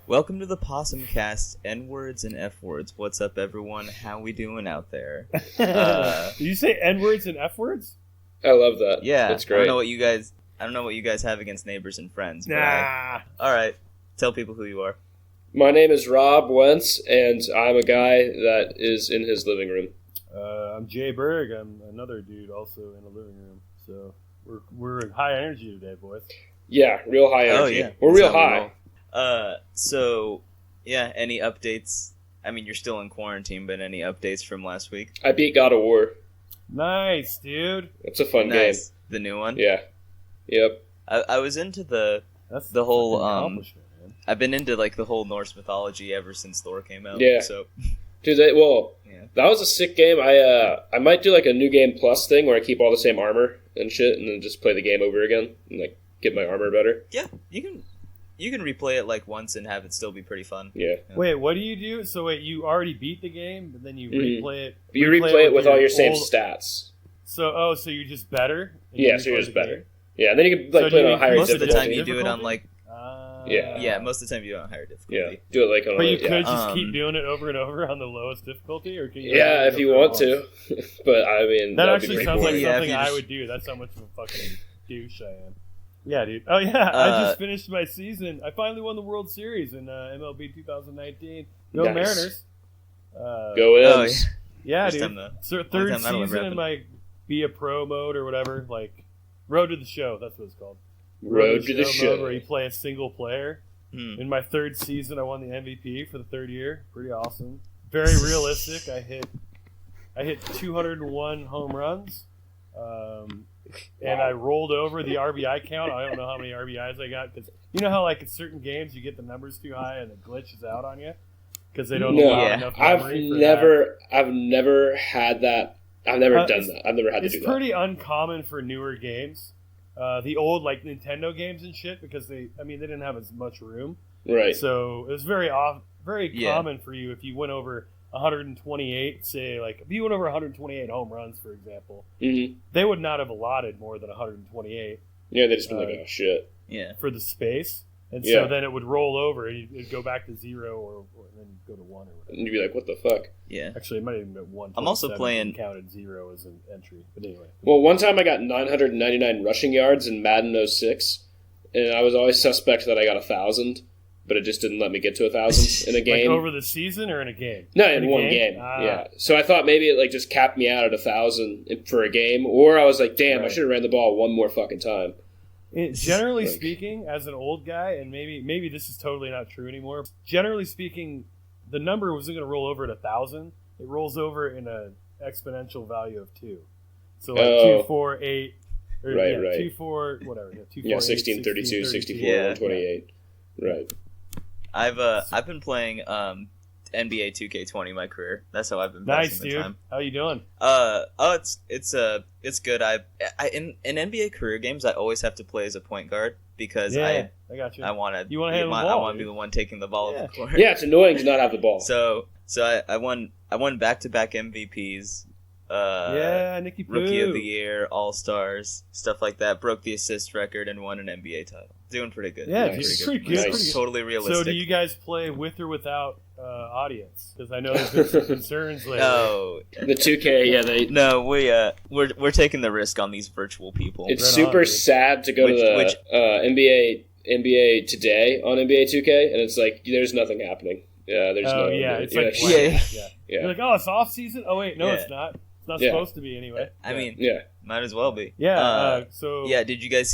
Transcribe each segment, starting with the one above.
Welcome to the Possum Cast, N-words and F-words. What's up, everyone? How we doing out there? Did you say N-words and F-words? I love that. Yeah, that's great. I don't know what you guys have against neighbors and friends. Nah. All right, tell people who you are. My name is Rob Wentz, and I'm a guy that is in his living room. I'm Jay Berg. I'm another dude also in the living room. So we're in high energy today, boys. Yeah, real high energy. Oh, yeah. We're real high. Any updates? I mean, you're still in quarantine, but any updates from last week? I beat God of War. Nice, dude. It's a fun game. The new one? Yeah. Yep. I was into the whole I've been into like the whole Norse mythology ever since Thor came out. Yeah. So Dude, that was a sick game. I might do like a new game plus thing where I keep all the same armor and shit, and then just play the game over again and like get my armor better. Yeah, you can replay it like once and have it still be pretty fun. Yeah. Wait, what do you do? So wait, you already beat the game, but then you replay it. You replay it with all your same stats. So you're just better. Yeah, so you're just better. Yeah, and then you can like play it on a higher difficulty. Most of the time you do it on like. Yeah, most of the time you do it on higher difficulty. Yeah, do it like on. But you could just keep doing it over and over on the lowest difficulty, or can you? Yeah, if you want to. But I mean, that actually sounds like something I would do. That's how much of a fucking douche I am. Yeah, dude. Oh yeah, I just finished my season. I finally won the World Series in MLB 2019. Go nice. Mariners. Go M's. Yeah, dude. So third season in my be a pro mode or whatever, like Road to the Show. That's what it's called. Road to the Show, mode where you play a single player. In my third season, I won the MVP for the third year. Pretty awesome. Very realistic. I hit 201 home runs, and I rolled over the RBI count. I don't know how many RBIs I got because you know how like in certain games you get the numbers too high and it glitches out on you because they don't allow enough memory. I've never had that. I've never done that. I've never had to do that. It's pretty uncommon for newer games. The old like Nintendo games and shit because they didn't have as much room, right? So it was very common for you if you went over 128. Say like if you went over 128 home runs, for example, they would not have allotted more than 128. Yeah, they just been like, oh shit, for the space, and so then it would roll over and it'd go back to 0 or then go to 1 or whatever. And you'd be like, what the fuck? Yeah, actually, it might even be 1. I'm also playing. Counted 0 as an entry, but anyway. Well, one time I got 999 rushing yards in Madden 06, and I was always suspect that I got 1,000, but it just didn't let me get to 1,000 in a game. Like over the season or in a game? No, in one game. Yeah. So I thought maybe it like just capped me out at 1,000 for a game, or I was like, damn, I should have ran the ball one more fucking time. Generally speaking, as an old guy, and maybe this is totally not true anymore. Generally speaking, the number wasn't going to roll over at 1,000. It rolls over in an exponential value of 2. So like 2, 4, 8, or right. 2, 4, whatever. 2, 4, 16, 32, 64, 128. Right. I've been playing NBA 2K20 my career. That's how I've been passing the time. Nice, dude. How you doing? It's good. In NBA career games I always have to play as a point guard because I got you. I want to handle the ball. I want to be the one taking the ball off the court. Yeah, it's annoying to not have the ball. So I won back-to-back MVPs. Nicky Poo. Rookie of the Year, All-Stars, stuff like that. Broke the assist record and won an NBA title. Doing pretty good. Yeah, pretty good. Nice. Totally realistic. So do you guys play with or without audience? Because I know there's been some concerns lately. No, the 2K, No, we're taking the risk on these virtual people. It's super sad to go to the NBA today on NBA 2K, and it's like there's nothing happening. Yeah, there's no. Yeah, it's like yeah. You're like, oh, it's off season. Oh wait, no, it's not. It's not supposed to be anyway. I mean, might as well be. Yeah. Did you guys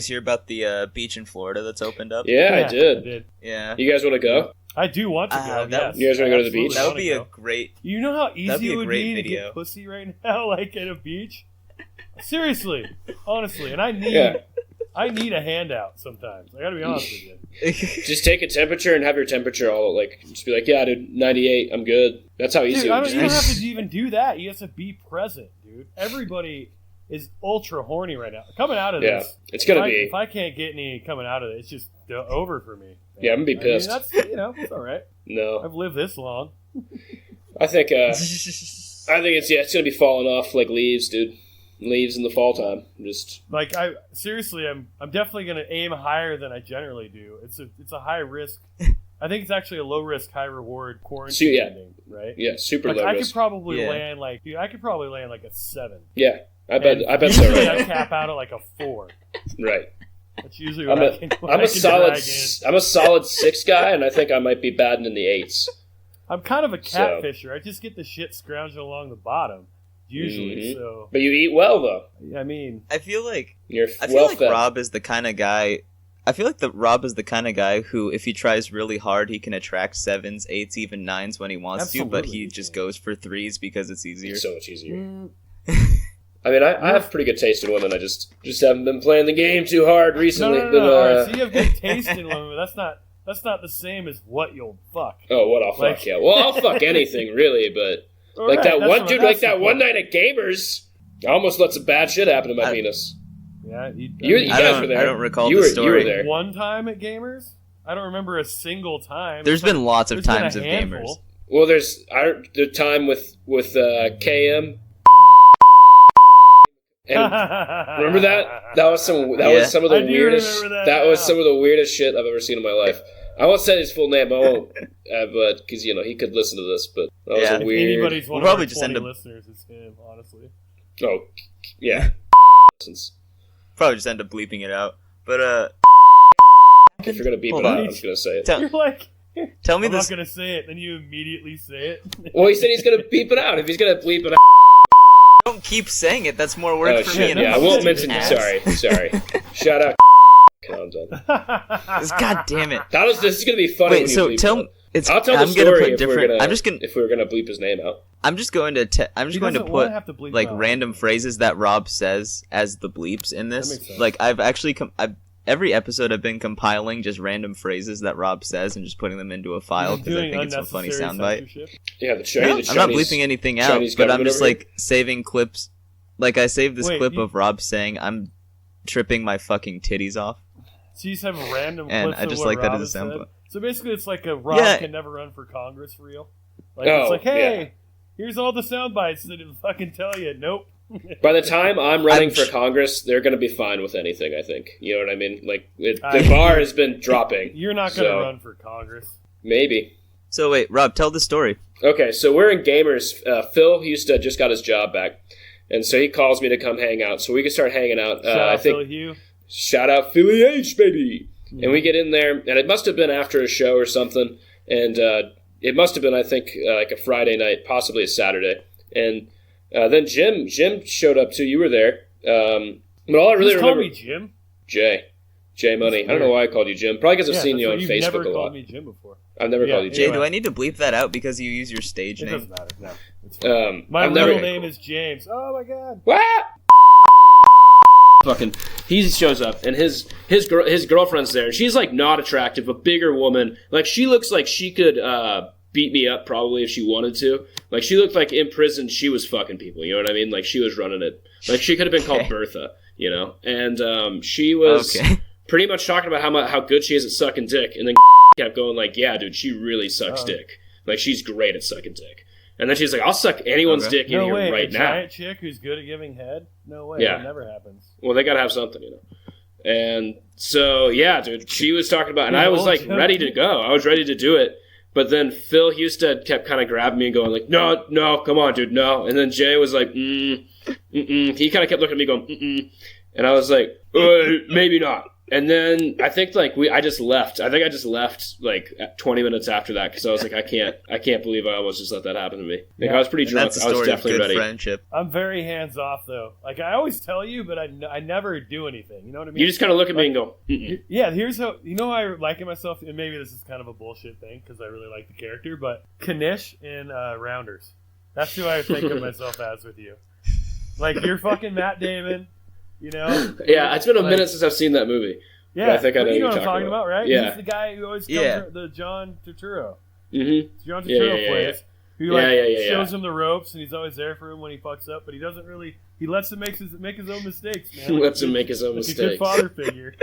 hear about the beach in Florida that's opened up? Yeah, I did. Yeah. You guys want to go? I do want to go. Yes. You guys want to go to the beach? That would be a great. You know how easy it would be to video. get pussy right now, like at a beach. Seriously, honestly, and I need a handout sometimes. I gotta be honest with you. Just take a temperature and have your temperature all like. Just be like, yeah, dude, 98. I'm good. That's how easy. You don't have to even do that. You have to be present, dude. Everybody is ultra horny right now. Coming out of this, it's gonna be. If I can't get any coming out of it, it's just over for me. Yeah, I'm gonna be pissed. That's it's all right. No, I've lived this long. I think it's gonna be falling off like leaves, dude. leaves in the fall time. Just like I'm definitely gonna aim higher than I generally do. It's a high risk. I think it's actually a low risk, high reward quarantine ending, right? Yeah, super like low I risk. Could probably land like a 7. Yeah, I bet so. Usually Right? I cap out at like a 4. Right. That's usually what I can. I'm a solid 6 guy, and I think I might be batting in the 8s. I'm kind of a catfisher. I just get the shit scrounging along the bottom, usually. So, but you eat well, though. I mean, I feel like fed. Rob is the kind of guy. I feel like Rob is the kind of guy who, if he tries really hard, he can attract 7s, 8s, even 9s when he wants to, but he just goes for 3s because it's easier. It's so much easier. I mean, I have pretty good taste in women. I just haven't been playing the game too hard recently. No. All right, so you have good taste in women, but that's not the same as what you'll fuck. Oh, what I'll fuck, yeah. Well, I'll fuck anything, really, but that one night at Gamers, I almost let some bad shit happen to my penis. Yeah, you guys were there. I don't recall the story. You were there. One time at Gamers? I don't remember a single time. There's been lots of times of Gamers. Well, there's the time with KM. And remember that? That was some of the weirdest. That was some of the weirdest shit I've ever seen in my life. I won't say his full name. I won't, but because he could listen to this. But that was a weird. Anybody's one of our 20 listeners, it's him. Honestly. Oh, yeah. Probably just end up bleeping it out. But if you're gonna beep it out, I'm just gonna say it. You're like, tell me I'm this. not gonna say it, then you immediately say it. Well, he said he's gonna beep it out. If he's gonna bleep it out. Don't keep saying it. That's more work for me. Yeah, I won't mention. Sorry. Shout out. I'm done. God damn it. This is gonna be funny. Wait, so tell me. I'll tell the story if we're gonna bleep his name out. I'm just going to put like random phrases that Rob says as the bleeps in this. Like I've actually every episode I've been compiling just random phrases that Rob says and just putting them into a file because I think it's a funny soundbite. Yeah, the Chinese. I'm not bleeping anything out, but I'm just like saving clips. Like I saved this clip of Rob saying I'm tripping my fucking titties off. So you just have random clips and I just of what like Rob that as a soundbite. So basically, it's like a Rob can never run for Congress reel. Like it's like, hey, here's all the sound bites that it'll fucking tell you. Nope. By the time I'm running for Congress, they're going to be fine with anything, I think. You know what I mean? Like, the bar has been dropping. You're not going to run for Congress. Maybe. So wait, Rob, tell the story. Okay, so we're in Gamers. Phil Houston just got his job back. And so he calls me to come hang out. So we can start hanging out. Shout out Philly H, baby! And we get in there, and it must have been after a show or something. And it must have been, I think, like a Friday night, possibly a Saturday. And then Jim showed up too. You were there. But all I really remember... Call me Jim? J Money. I don't know why I called you Jim. Probably because I've seen you on Facebook a lot. You've never called me Jim before. I've never called you Jim. Jay, do I need to bleep that out because you use your stage name? It doesn't matter. No. It's fine. My real name is James. Oh my god. What? Fucking, he shows up and his girlfriend's there. She's like not attractive, a bigger woman. Like she looks like she could beat me up probably if she wanted to. Like she looked like in prison she was fucking people. You know what I mean? Like she was running it. Like she could have been called Bertha. You know, and she was pretty much talking about how good she is at sucking dick, and then kept going like, yeah, dude, she really sucks dick. Like she's great at sucking dick. And then she's like, I'll suck anyone's dick in here right now. Giant chick who's good at giving head? No way. Yeah. That never happens. Well, they gotta have something, you know. And so, yeah, dude, she was talking about, and I was like ready to go. I was ready to do it. But then Phil Houston kept kind of grabbing me and going like, no, come on, dude, no. And then Jay was like, He kind of kept looking at me going, And I was like, maybe not. And then I think I just left. I think I just left like 20 minutes after that because I was like, I can't believe I almost just let that happen to me. Like I was pretty drunk. I was definitely ready. Friendship. I'm very hands off though. Like I always tell you, but I never do anything. You know what I mean? You just kind of look at me and go, Yeah. Here's how how I like it myself, and maybe this is kind of a bullshit thing because I really like the character, but Kanish in Rounders. That's who I think of myself as with you. Like you're fucking Matt Damon. You know? Yeah, it's been a minute since I've seen that movie. Yeah, I think I know you know what I'm talking about, right? Yeah. He's the guy who always comes the John Turturro. Mm-hmm. John Turturro plays. Who shows him the ropes, and he's always there for him when he fucks up, but he doesn't really... He lets him make his own mistakes, man. He lets him make his own mistakes. A good father figure.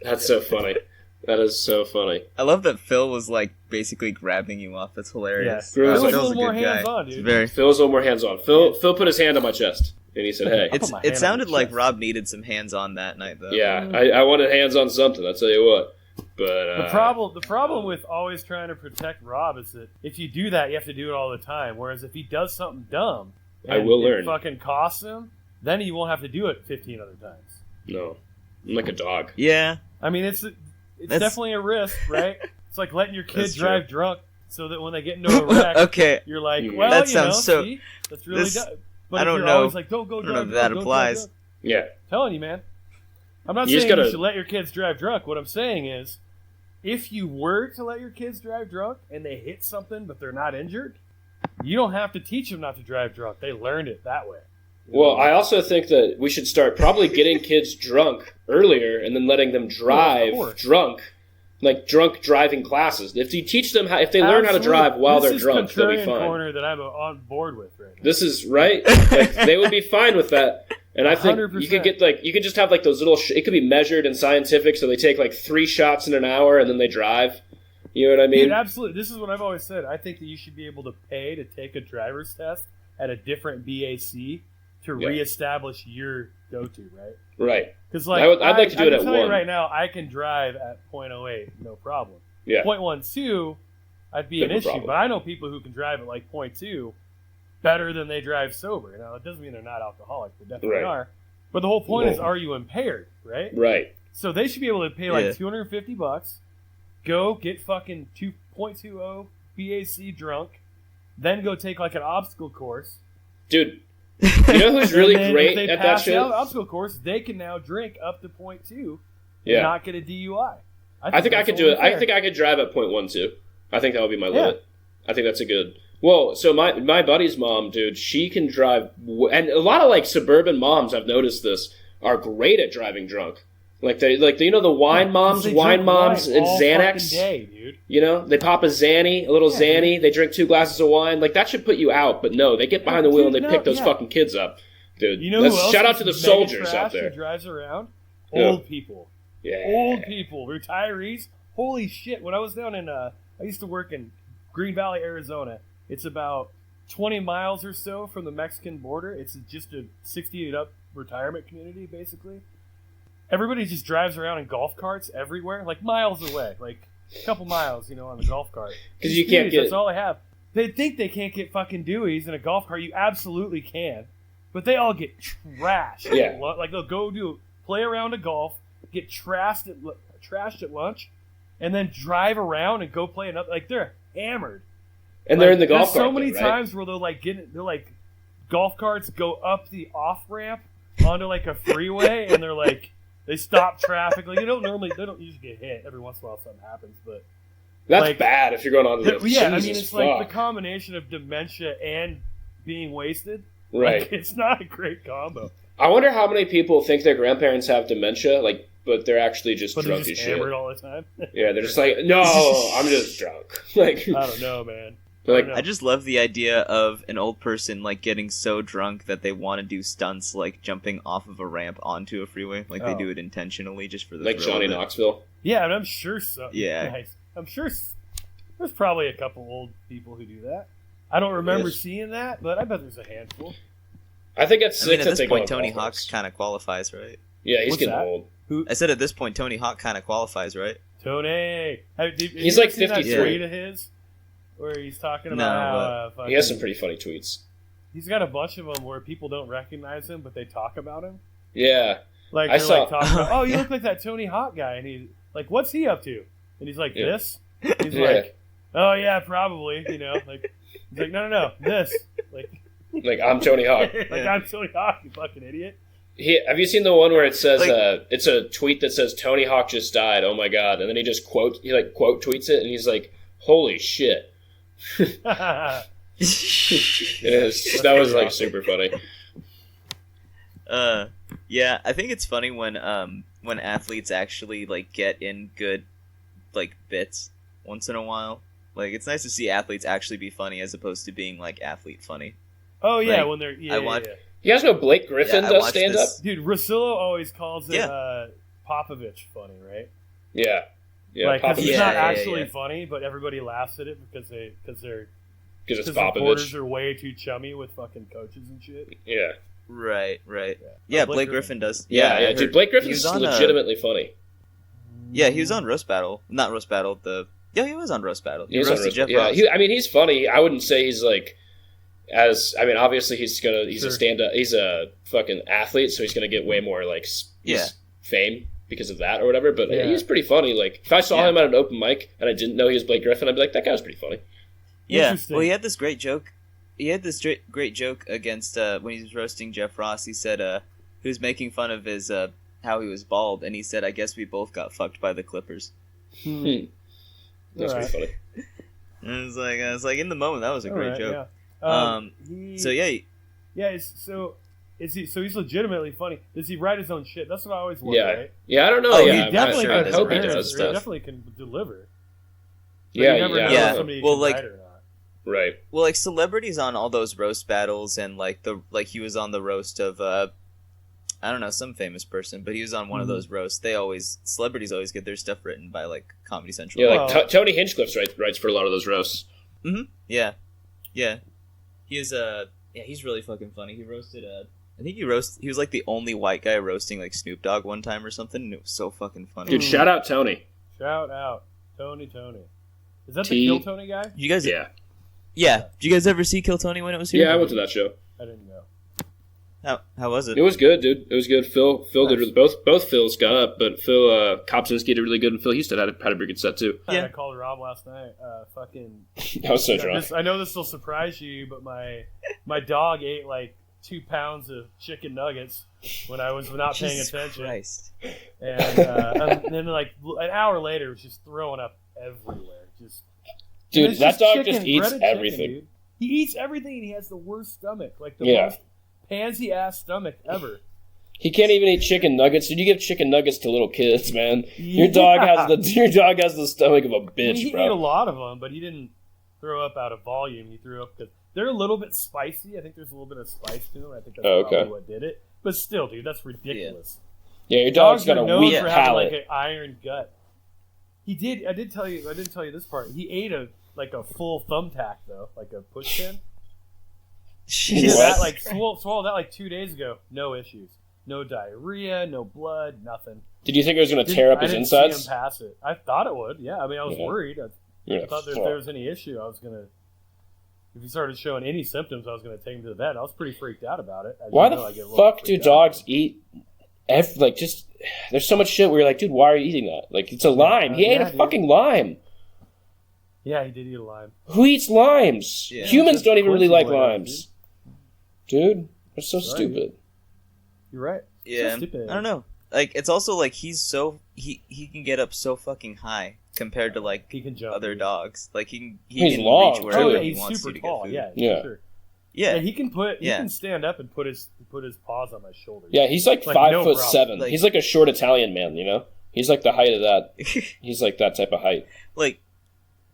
That's so funny. That is so funny. I love that Phil was like basically grabbing you off. That's hilarious. Yeah. Phil's a little more hands-on, dude. Phil's a little more hands-on. Phil put his hand on my chest. And he said, "Hey." It sounded like Rob needed some hands-on that night, though. Yeah, I wanted hands on something. I'll tell you what. But the problem with always trying to protect Rob is that if you do that, you have to do it all the time. Whereas if he does something dumb, I will learn. It fucking costs him, then he won't have to do it 15 other times. No, I'm like a dog. Yeah, I mean it's definitely a risk, right? It's like letting your kid drive drunk so that when they get into a wreck, okay, you're like, well, that sounds see, that's really dumb. But I don't you're know. always like, don't go drive drunk. That applies. Yeah, I'm telling you, man. I'm not saying you should let your kids drive drunk. What I'm saying is, if you were to let your kids drive drunk and they hit something but they're not injured, you don't have to teach them not to drive drunk. They learned it that way. Well, I also think that we should start probably getting kids drunk earlier and then letting them drive drunk, like drunk driving classes. If you teach them if they learn how to drive while they're drunk, they'll be fine. Corner that I'm on board with right now. This is right. Like, they would be fine with that. And I think 100%. you could get you could just have those little. It could be measured and scientific, so they take 3 shots in an hour and then they drive. You know what I mean? Dude, absolutely. This is what I've always said. I think that you should be able to pay to take a driver's test at a different BAC to reestablish your go-to, right? Right. Because I'd like to do it at 1. You right now, I can drive at 0.08, no problem. Yeah. 0.12, I'd be an issue, but I know people who can drive at 0.2 better than they drive sober. Now, it doesn't mean they're not alcoholics. They definitely are. But the whole point is, are you impaired, right? Right. So they should be able to pay $250, go get fucking 2.20 BAC drunk, then go take an obstacle course. Dude, you know who's really great at that shit? If they pass the obstacle course, they can now drink up to 0.2 and not get a DUI. I think I could do it. I think I could drive at 0.12. I think that would be my limit. I think that's a good... Well, so my buddy's mom, dude, she can drive... And a lot of, suburban moms, I've noticed this, are great at driving drunk. The wine moms and Xanax. Day, dude. You know, they pop a little Xanny, they drink 2 glasses of wine. That should put you out, but no, they get behind the wheel and they pick those fucking kids up. Dude, you know who else shout out to the soldiers out there. Who drives around? Old people. Yeah. Old people, retirees. Holy shit! When I was down in, I used to work in Green Valley, Arizona. It's about 20 miles or so from the Mexican border. It's just a 68 up retirement community, basically. Everybody just drives around in golf carts everywhere, miles away, a couple miles, on the golf cart. Because you can't get... That's all they have. They think they can't get fucking Deweys in a golf cart. You absolutely can. But they all get trashed. Yeah. They'll go play a round of golf, get trashed at lunch, and then drive around and go play another. They're hammered. And they're in the golf cart. There's so many times where they'll golf carts go up the off ramp onto a freeway, and they're they stop traffic. They don't usually get hit. Every once in a while something happens, but that's bad if you're going on the yeah, I mean it's the combination of dementia and being wasted. Right. It's not a great combo. I wonder how many people think their grandparents have dementia, but they're actually just drunk as shit. Hammered all the time. Yeah, they're just no, I'm just drunk. I don't know, man. I just love the idea of an old person getting so drunk that they want to do stunts jumping off of a ramp onto a freeway. They do it intentionally just for the thrill Johnny of it. Knoxville. Yeah, and I'm sure so. Yeah. Nice. I'm sure there's probably a couple old people who do that. I don't remember seeing that, but I bet there's a handful. I think at 6 at this point, Tony Hawk kind of qualifies, right? Yeah, he's getting old. I said at this point, Tony Hawk kind of qualifies, right? Tony! He's 53. That tweet of his? Where he's talking about how... he has some pretty funny tweets. He's got a bunch of them where people don't recognize him, but they talk about him. Yeah. I saw... talking about, oh, you look like that Tony Hawk guy. And he's what's he up to? And he's this? He's oh, yeah, probably. He's no, this. I'm Tony Hawk. I'm Tony Hawk, you fucking idiot. Have you seen the one where it says it's a tweet that says Tony Hawk just died? Oh my god! And then he just quote tweets it, and he's like, "Holy shit!" That was super funny. Yeah, I think it's funny when athletes actually get in good bits once in a while. It's nice to see athletes actually be funny as opposed to being athlete funny. Oh yeah, when they're yeah. You guys know Blake Griffin does stand up? Dude, Russillo always calls it Popovich funny, right? Yeah. Yeah, because it's not actually funny, but everybody laughs at it because his Popovich. reporters are way too chummy with fucking coaches and shit. Yeah. Right. Yeah, Blake Griffin does. Yeah, dude, Blake Griffin's legitimately funny. Yeah, he was on Roast Battle. Not Roast Battle, he was on Roast Battle. He roasted Jeff Ross. He's funny. I wouldn't say he's obviously he's a stand-up, he's a fucking athlete, so he's gonna get way more fame because of that or whatever, but he's pretty funny. Like, if I saw him at an open mic and I didn't know he was Blake Griffin, I'd be like, that guy was pretty funny. Yeah, well, he had this great joke. Great joke against when he was roasting Jeff Ross. He said he was making fun of his how he was bald, and he said, "I guess we both got fucked by the Clippers." That's pretty funny. And I was like, in the moment, that was a great joke. Yeah. So he's legitimately funny. Does he write his own shit? That's what I always wonder. Right? Yeah, I don't know. Oh, he definitely I hope he does. stuff. He definitely can deliver. Yeah. Well, like. Right. Well, like, celebrities on all those roast battles, and he was on the roast of I don't know, some famous person, but he was on one of those roasts. Celebrities always get their stuff written by like Comedy Central. Yeah, like Tony Hinchcliffe writes for a lot of those roasts. Mm-hmm. Yeah. He is he's really fucking funny. He roasted he was like the only white guy roasting like Snoop Dogg one time or something, and it was so fucking funny. Dude, shout out Tony. Shout out Tony. Is that the Kill Tony guy? You guys? Yeah. Yeah. Did you guys ever see Kill Tony when it was here? Yeah, I went to that show. I didn't go. How was it? It was good, dude. It was good. Phil did both Phils got up, but Phil Kopczynski did really good, and Phil Houston had a pretty good set too. Yeah. I called Rob last night. I was so drunk. I know this will surprise you, but my dog ate like 2 pounds of chicken nuggets when I was not paying attention. Christ. And then like an hour later, it was just throwing up everywhere. Dude, that dog just eats everything. Chicken, he eats everything, and he has the worst stomach, like the most pansy ass stomach ever. He can't even eat chicken nuggets. Dude, you give chicken nuggets to little kids, man. Your dog has the stomach of a bitch, he bro. ate a lot of them, but he didn't throw up out of volume. He threw up because they're a little bit spicy. I think there's a little bit of spice to them. I think that's probably what did it. But still, dude, that's ridiculous. Yeah, your dog's got a weak for palate. Having, like, an iron gut. He did. I didn't tell you this part. He ate a full thumbtack though, like a push pin. He did that, like swallowed that like 2 days ago. No issues. No diarrhea. No blood. Nothing. Did you think it was going to tear up his insides? I didn't see him pass it. I thought it would. Yeah. I mean, I was worried. I thought if there was any issue, I was gonna. If he started showing any symptoms, I was gonna take him to the vet. I was pretty freaked out about it. Why the fuck do dogs eat? There's so much shit where you're like, dude, why are you eating that? Like, it's a lime. He ate a fucking lime. Yeah, he did eat a lime. Who eats limes? Yeah. Humans don't even really like limes. Dude, they're so stupid. You're right. Yeah, so stupid. I don't know. Like, it's also like he can get up so fucking high compared to like he can jump, other dogs. Like he's can long, reach wherever he he's wants super to tall. get food. Yeah, sure. Yeah, he can stand up and put his paws on my shoulder. Yeah, he's like 5'7". Like, he's like a short Italian man, you know? He's like the height of that. He's like that type of height. Like,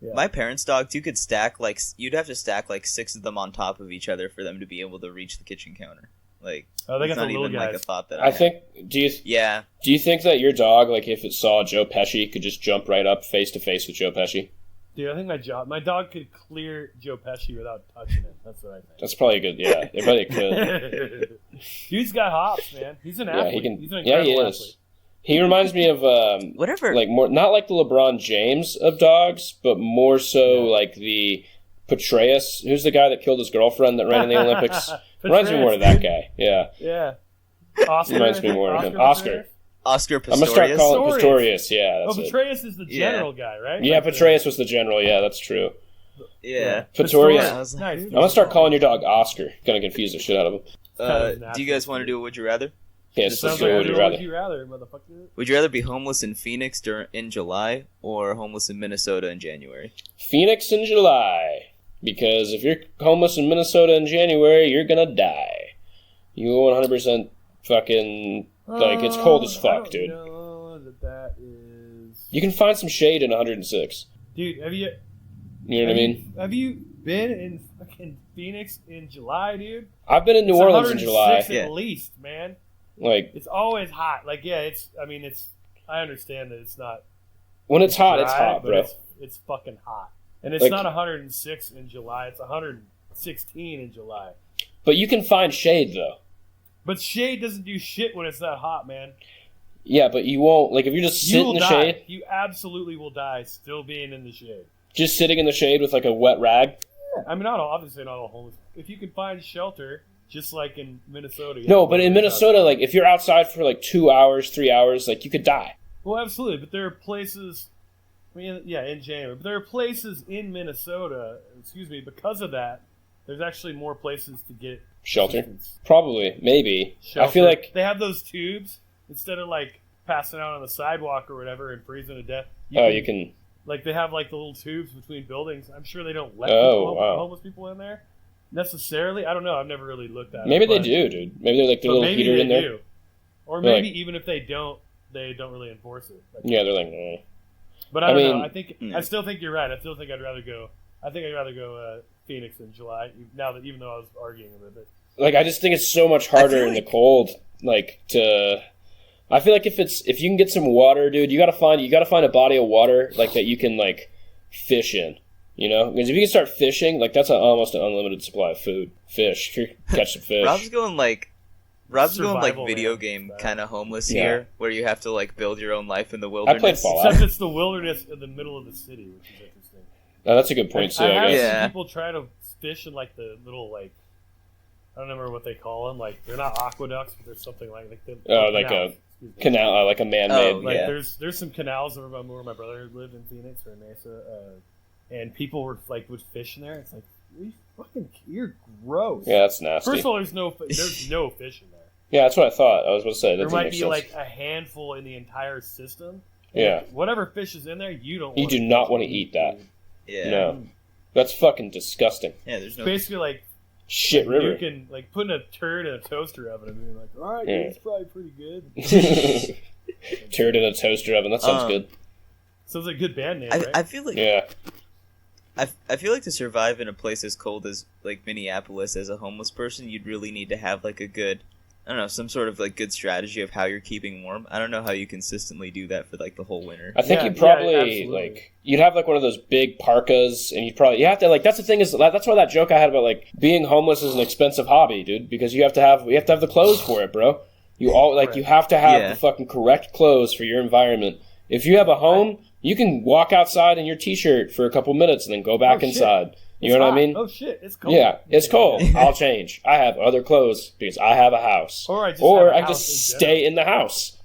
my parents' dogs, you'd have to stack like 6 of them on top of each other for them to be able to reach the kitchen counter. Like, they got not the even guys. like a thought that I think. Do you think that your dog, like, if it saw Joe Pesci, could just jump right up face to face with Joe Pesci? Dude, I think my dog could clear Joe Pesci without touching him. That's what I think. That's probably good. Yeah, it really could. Dude's got hops, man. He's an athlete. He's an he is. Athlete. He reminds me of whatever, like more not like the LeBron James of dogs, but more so like the Petraeus. Who's the guy that killed his girlfriend that ran in the Olympics? Reminds me more of that guy. Yeah. Yeah. Oscar. Reminds me more of him. Oscar Pistorius. I'm gonna start calling Pistorius. Yeah. That's Petraeus is the general guy, right? Yeah, Petraeus was the general. Yeah, that's true. Yeah. Pistorius. I'm gonna start calling your dog Oscar. Gonna confuse the shit out of him. Do you guys want to do a Would You Rather? Yes, let's do a Would You Rather. Would you rather, motherfucker? Would you rather be homeless in Phoenix in July or homeless in Minnesota in January? Phoenix in July. Because if you're homeless in Minnesota in January, you're gonna die. You 100% fucking... Like, it's cold as fuck, dude. I don't know that is... You can find some shade in 106. Dude, have you... You know what I mean? Have you been in fucking Phoenix in July, dude? I've been in New Orleans in July. At least, man. Like... It's always hot. Like, yeah, it's... I mean, it's... I understand that it's not... When it's hot, it's hot, bro. It's fucking hot. And it's not 106 in July. It's 116 in July. But you can find shade, though. But shade doesn't do shit when it's that hot, man. Yeah, but you won't, like, if you just sit in the shade... You absolutely will die still being in the shade. Just sitting in the shade with, like, a wet rag? Yeah, I mean, obviously not all homeless. If you can find shelter, just like in Minnesota... No, but in Minnesota, like, if you're outside for, like, 2 hours, 3 hours, like, you could die. Well, absolutely, but there are places... I mean, yeah, in January. But there are places in Minnesota, because of that, there's actually more places to get... Shelter? Assistance. Probably. Maybe. Shelter. I feel like... They have those tubes... Instead of, like, passing out on the sidewalk or whatever and freezing to death. You can... Like, they have, like, the little tubes between buildings. I'm sure they don't let homeless people in there necessarily. I don't know. I've never really looked at it. Maybe they do, dude. Maybe they're, like, the little heater in there. Do. Or maybe even if they don't really enforce it. Like, yeah, they're like, nah. But I don't know. I still think you're right. I still think I'd rather go Phoenix in July, even though I was arguing with it. Like, I just think it's so much harder in the cold, like, to... I feel like if you can get some water, dude, you gotta find a body of water like that you can like fish in, you know? Because if you can start fishing, like that's almost an unlimited supply of fish. If you catch some fish. Rob's going video game kind of homeless here, where you have to like build your own life in the wilderness. I played Fallout. Except it's the wilderness in the middle of the city, which is interesting. Oh, that's a good point too. I guess. Seen people try to fish in like the little like. I don't remember what they call them. Like they're not aqueducts, but there's something like a canal, like a man-made. There's some canals where my brother lived in Phoenix or in Mesa, and people were like would fish in there. It's like you're gross. Yeah, that's nasty. First of all, there's no fish in there. Yeah, that's what I thought. I was going to say there might be like a handful in the entire system. Yeah, whatever fish is in there, you do not want to eat that. Yeah, no, that's fucking disgusting. Yeah, there's no basically like. Shit river. You can like putting a turd in a toaster oven and being like, all right, it's probably pretty good. Turd in a toaster oven. That sounds good. Sounds like a good band name, right? I feel like I feel like to survive in a place as cold as like Minneapolis as a homeless person, you'd really need to have like a good, I don't know, some sort of like good strategy of how you're keeping warm. I don't know how you consistently do that for like the whole winter. I think you'd probably like you'd have like one of those big parkas, and you have to like that's the thing is that's why that joke I had about like being homeless is an expensive hobby, dude, because you have to have the clothes for it, bro. You have to have the fucking correct clothes for your environment. If you have a home, you can walk outside in your t-shirt for a couple minutes and then go back inside. You know what I mean? Oh shit, it's cold. Yeah, it's cold. I'll change. I have other clothes because I have a house. Or I just stay in the house.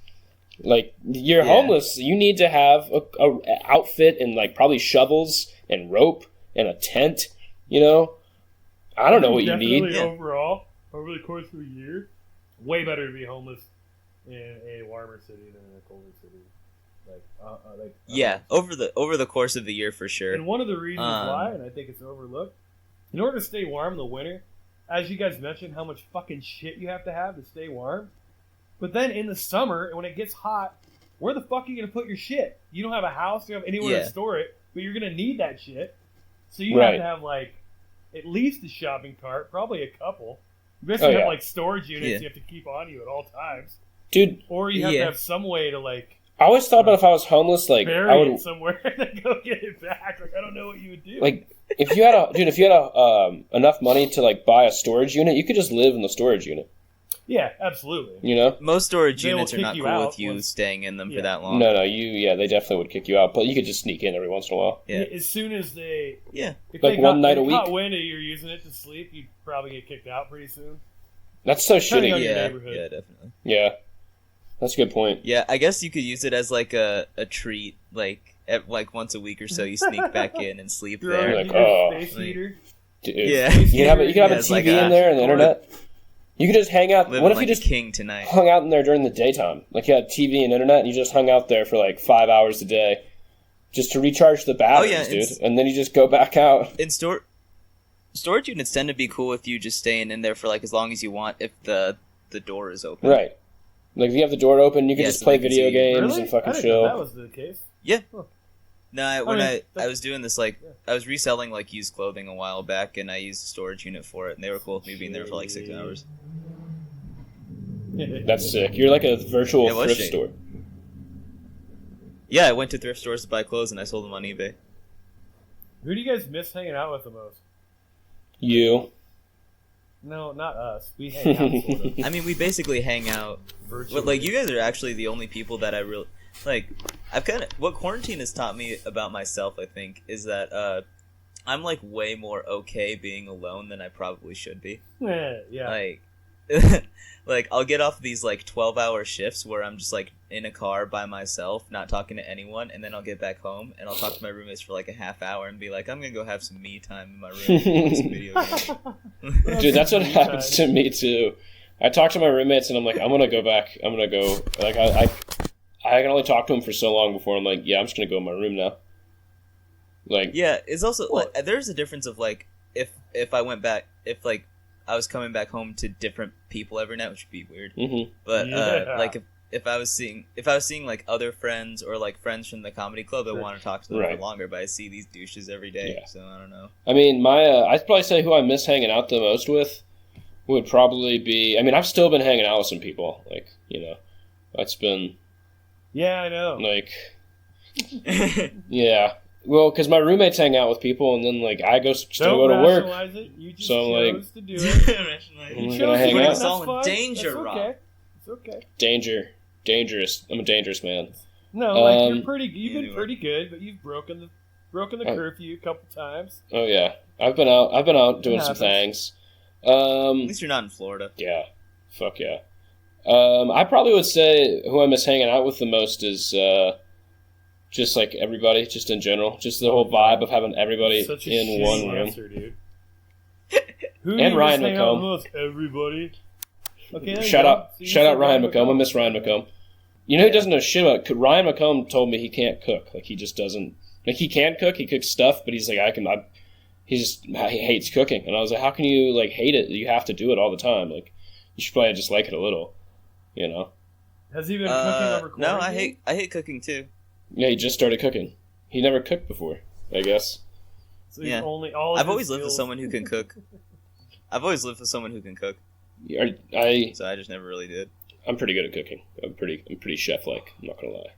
Like, you're homeless. You need to have a outfit and, like, probably shovels and rope and a tent, you know? I don't know what you need. Overall, over the course of a year, way better to be homeless in a warmer city than in a colder city. Over the course of the year for sure. And one of the reasons why, and I think it's overlooked, in order to stay warm in the winter, as you guys mentioned, how much fucking shit you have to stay warm. But then in the summer, when it gets hot, where the fuck are you going to put your shit? You don't have a house, you don't have anywhere to store it, but you're going to need that shit. So you have to have, like, at least a shopping cart, probably a couple. You basically have, like, storage units you have to keep on you at all times. Dude. Or you have to have some way to, like... I always thought about if I was homeless, like... bury it somewhere and then go get it back. Like, I don't know what you would do. Like, if you had enough money to, like, buy a storage unit, you could just live in the storage unit. Yeah, absolutely. You know? Most storage units are not cool with you staying in them for that long. No, they definitely would kick you out, but you could just sneak in every once in a while. Yeah. As soon as they... Yeah. If like one night a week. Hot wind and you're using it to sleep, you'd probably get kicked out pretty soon. That's so shitty. Yeah, definitely. Yeah. That's a good point. Yeah, I guess you could use it as like a treat, like once a week or so you sneak back in and sleep there. Like, space heater. Dude, you could have a TV in there and the internet. You could just hang out. What if you just king tonight? Hung out in there during the daytime? Like you had TV and internet, and you just hung out there for like 5 hours a day, just to recharge the batteries, dude. And then you just go back out. In storage units tend to be cool with you just staying in there for like as long as you want if the door is open. Right. Like if you have the door open, you can just play video games and fucking chill. That was the case. Yeah. Huh. No, I was doing this, like, I was reselling, like, used clothing a while back, and I used a storage unit for it, and they were cool with me being there for, like, 6 hours. That's sick. You're like a virtual thrift store. Yeah, I went to thrift stores to buy clothes, and I sold them on eBay. Who do you guys miss hanging out with the most? You. No, not us. We hang out, sort of. I mean, we basically hang out. But, like, you guys are actually the only people that I really... Like, what quarantine has taught me about myself, I think, is that, I'm, like, way more okay being alone than I probably should be. Yeah. Like... Like, I'll get off these, like, 12-hour shifts where I'm just, like, in a car by myself, not talking to anyone, and then I'll get back home, and I'll talk to my roommates for, like, a half hour and be like, I'm gonna go have some me time in my room and play some video games. Dude, that's what happens to me, too. I talk to my roommates, and I'm like, I'm gonna go back. I'm gonna go... Like, I can only talk to them for so long before I'm like, yeah, I'm just gonna go in my room now. Like... Yeah, it's also... Like, there's a difference of, like, if I went back... If, like... I was coming back home to different people every night, which would be weird. Mm-hmm. But like if I was seeing like other friends or like friends from the comedy club, I want to talk to them for longer. But I see these douches every day, so I don't know. I mean, I'd probably say who I miss hanging out the most with would probably be. I mean, I've still been hanging out with some people, like it's been. Yeah, I know. Like, yeah. Well, because my roommates hang out with people, and then like I still go to work. It. You just so chose to do it. You chose hang out. It's all in danger, Rob. It's okay. Dangerous. I'm a dangerous man. No, like you're pretty. You've been pretty good, but you've broken the curfew a couple times. Oh yeah, I've been out doing some things. At least you're not in Florida. Yeah, fuck yeah. I probably would say who I miss hanging out with the most is. Just like everybody, just in general, just the whole vibe of having everybody in one room. Answer, dude. And Ryan McComb. Everybody. Okay. Shout out Ryan McComb. I miss Ryan McComb. You know who doesn't know shit about Ryan McComb told me he can't cook. Like he just doesn't. Like he can cook. He cooks stuff, but he's like he hates cooking. And I was like, how can you like hate it? You have to do it all the time. Like you should probably just like it a little. Has he been cooking over quarantine? No, I hate cooking too. Yeah, he just started cooking. He never cooked before, I guess. So yeah. I've always lived with someone who can cook. I've always lived with someone who can cook. So I just never really did. I'm pretty good at cooking. I'm pretty chef-like. I'm not gonna lie.